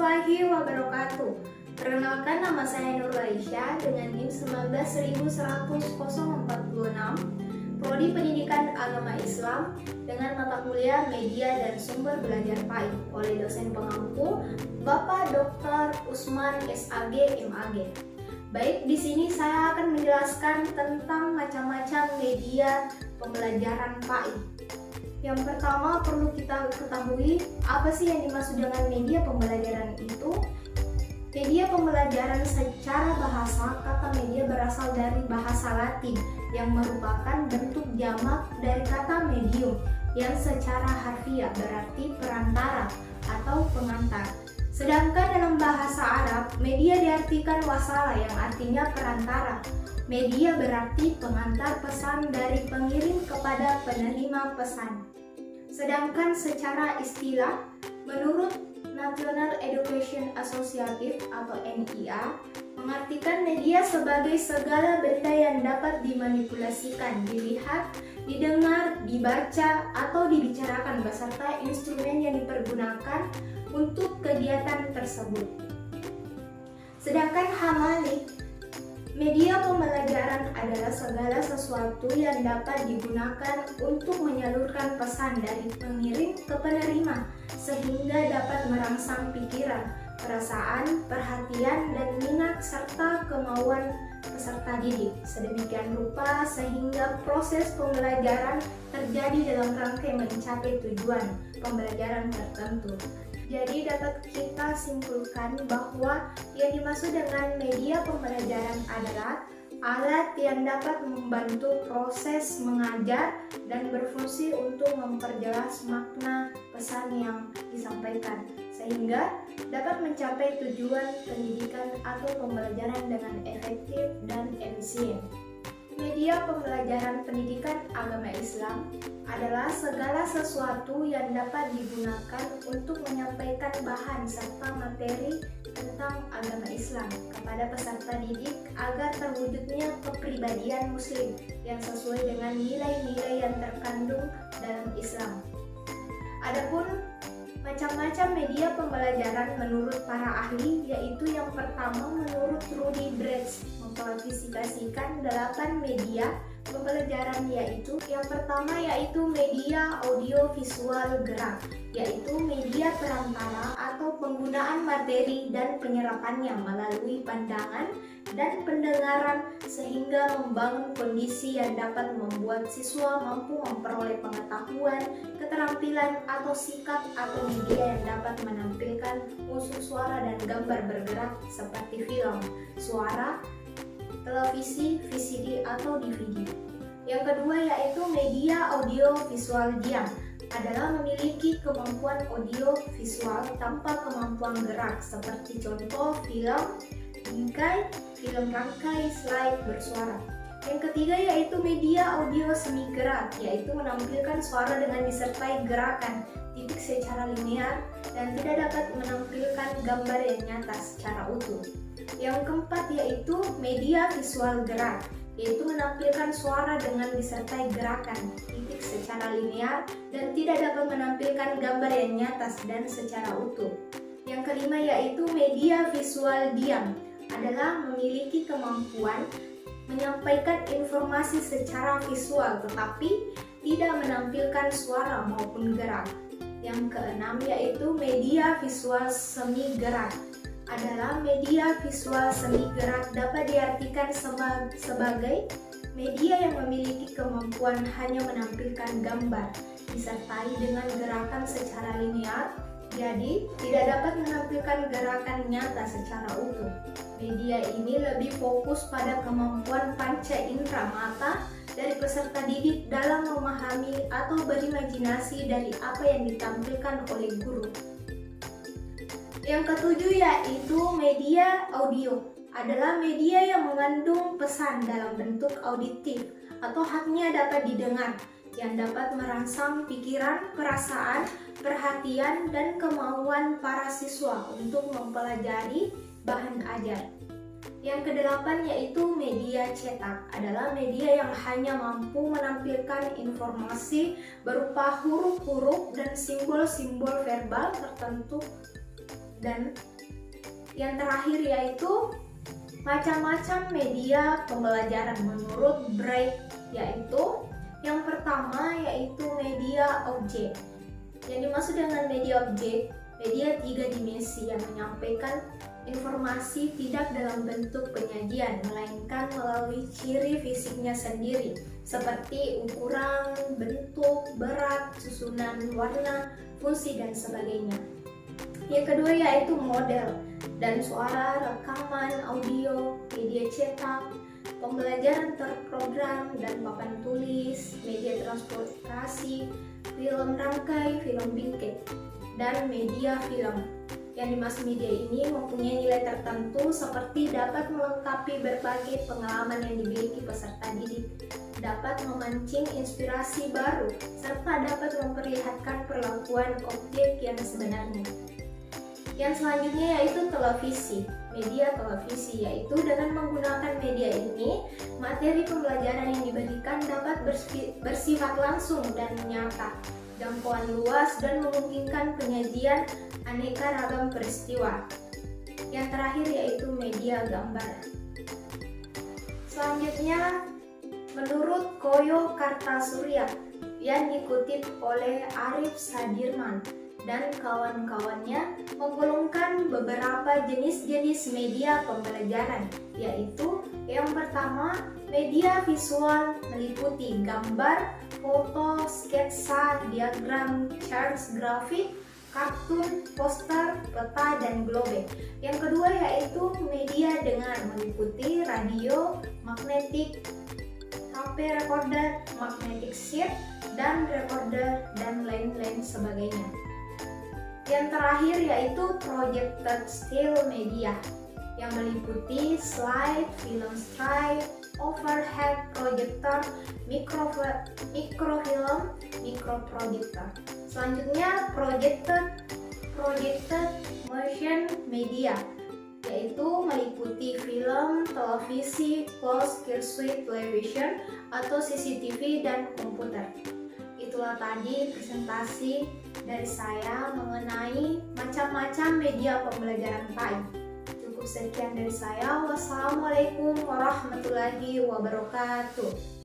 warahmatullahi wabarakatuh. Perkenalkan, nama saya Nur Aisyah dengan NIM 1910046, Prodi Pendidikan Agama Islam dengan mata kuliah Media dan Sumber Belajar PAI oleh dosen pengampu Bapak Dr. Usman SAG MAG. Baik, di sini saya akan menjelaskan tentang macam-macam media pembelajaran PAI. Yang pertama perlu kita ketahui, apa sih yang dimaksud dengan media pembelajaran itu? Media pembelajaran secara bahasa, kata media berasal dari bahasa Latin yang merupakan bentuk jamak dari kata medium yang secara harfiah berarti perantara atau pengantar. Sedangkan dalam bahasa Arab, media diartikan wasala yang artinya perantara. Media berarti pengantar pesan dari pengirim kepada penerima pesan. Sedangkan secara istilah, menurut National Education Associative atau NIA, mengartikan media sebagai segala benda yang dapat dimanipulasikan, dilihat, didengar, dibaca, atau dibicarakan beserta instrumen yang dipergunakan untuk kegiatan tersebut. Sedangkan hamali, media pembelajaran adalah segala sesuatu yang dapat digunakan untuk menyalurkan pesan dari pengirim ke penerima sehingga dapat merangsang pikiran, perasaan, perhatian, dan minat serta kemauan peserta didik sedemikian rupa sehingga proses pembelajaran terjadi dalam rangka mencapai tujuan pembelajaran tertentu. Jadi dapat kita simpulkan bahwa yang dimaksud dengan media pembelajaran adalah alat yang dapat membantu proses mengajar dan berfungsi untuk memperjelas makna pesan yang disampaikan sehingga dapat mencapai tujuan pendidikan atau pembelajaran dengan efektif dan efisien. Media pembelajaran pendidikan agama Islam adalah segala sesuatu yang dapat digunakan untuk menyampaikan bahan serta materi tentang agama Islam kepada peserta didik agar terwujudnya kepribadian Muslim yang sesuai dengan nilai-nilai yang terkandung dalam Islam. Adapun macam-macam media pembelajaran menurut para ahli, yaitu yang pertama menurut Rudy Brecht mengklasifikasikan 8 media pembelajaran, yaitu yang pertama yaitu media audio visual gerak, yaitu media perantara atau penggunaan materi dan penyerapannya melalui pandangan dan pendengaran sehingga membangun kondisi yang dapat membuat siswa mampu memperoleh pengetahuan, keterampilan atau sikap atau media yang dapat menampilkan unsur suara dan gambar bergerak seperti film, suara, televisi, VCD atau DVD. Yang kedua yaitu media audio visual diam, adalah memiliki kemampuan audio visual tanpa kemampuan gerak seperti contoh film, bingkai, film rangkai, slide bersuara. Yang ketiga yaitu media audio semi gerak, yaitu menampilkan suara dengan disertai gerakan titik secara linear dan tidak dapat menampilkan gambar yang nyata secara utuh. Yang keempat yaitu media visual gerak, yaitu menampilkan suara dengan disertai gerakan titik secara linear dan tidak dapat menampilkan gambar yang nyata dan secara utuh. Yang kelima yaitu media visual diam, adalah memiliki kemampuan menyampaikan informasi secara visual tetapi tidak menampilkan suara maupun gerak. Yang keenam yaitu media visual semi gerak, adalah media visual semi gerak dapat diartikan sebagai media yang memiliki kemampuan hanya menampilkan gambar disertai dengan gerakan secara linear, jadi tidak dapat menampilkan gerakan nyata secara utuh. Media ini lebih fokus pada kemampuan panca indera mata dari peserta didik dalam memahami atau berimajinasi dari apa yang ditampilkan oleh guru. Yang ketujuh yaitu media audio, adalah media yang mengandung pesan dalam bentuk auditif atau haknya dapat didengar, yang dapat merangsang pikiran, perasaan, perhatian, dan kemauan para siswa untuk mempelajari bahan ajar. Yang kedelapan yaitu media cetak, adalah media yang hanya mampu menampilkan informasi berupa huruf-huruf dan simbol-simbol verbal tertentu dan Yang terakhir yaitu macam-macam media pembelajaran menurut Bright, yaitu yang pertama yaitu media objek. Yang dimaksud dengan media objek, media 3 dimensi yang menyampaikan informasi tidak dalam bentuk penyajian, melainkan melalui ciri fisiknya sendiri, seperti ukuran, bentuk, berat, susunan, warna, fungsi, dan sebagainya. Yang kedua yaitu model dan suara, rekaman, audio, media cetak, pembelajaran terprogram dan papan tulis, media transportasi, film rangkai, film bingkai, dan media film. Yang dimaksud media ini mempunyai nilai tertentu seperti dapat melengkapi berbagai pengalaman yang dimiliki peserta didik, dapat memancing inspirasi baru, serta dapat memperlihatkan perlakuan objek yang sebenarnya. Yang selanjutnya yaitu televisi. Media televisi yaitu dengan menggunakan media ini, materi pembelajaran yang diberikan dapat bersifat langsung dan nyata, jangkauan luas, dan memungkinkan penyajian aneka ragam peristiwa. Yang terakhir yaitu media gambar. Selanjutnya, menurut Koyo Kartasurya yang dikutip oleh Arif Sadirman dan kawan-kawannya, menggolongkan beberapa jenis-jenis media pembelajaran, yaitu yang pertama, media visual meliputi gambar, foto, sketsa, diagram, charts grafik, kartun, poster, peta, dan globe. Yang kedua yaitu media dengar meliputi radio, magnetik, tape recorder, magnetic sheet, dan recorder, dan lain-lain sebagainya. Yang terakhir yaitu projected still media yang meliputi slide, film strip, overhead projector, mikrofilm, microprojector. Selanjutnya projected motion media yaitu meliputi film, televisi, closed circuit television atau CCTV, dan komputer. Itulah tadi presentasi dari saya mengenai macam-macam media pembelajaran PAI. Cukup sekian dari saya. Wassalamualaikum warahmatullahi wabarakatuh.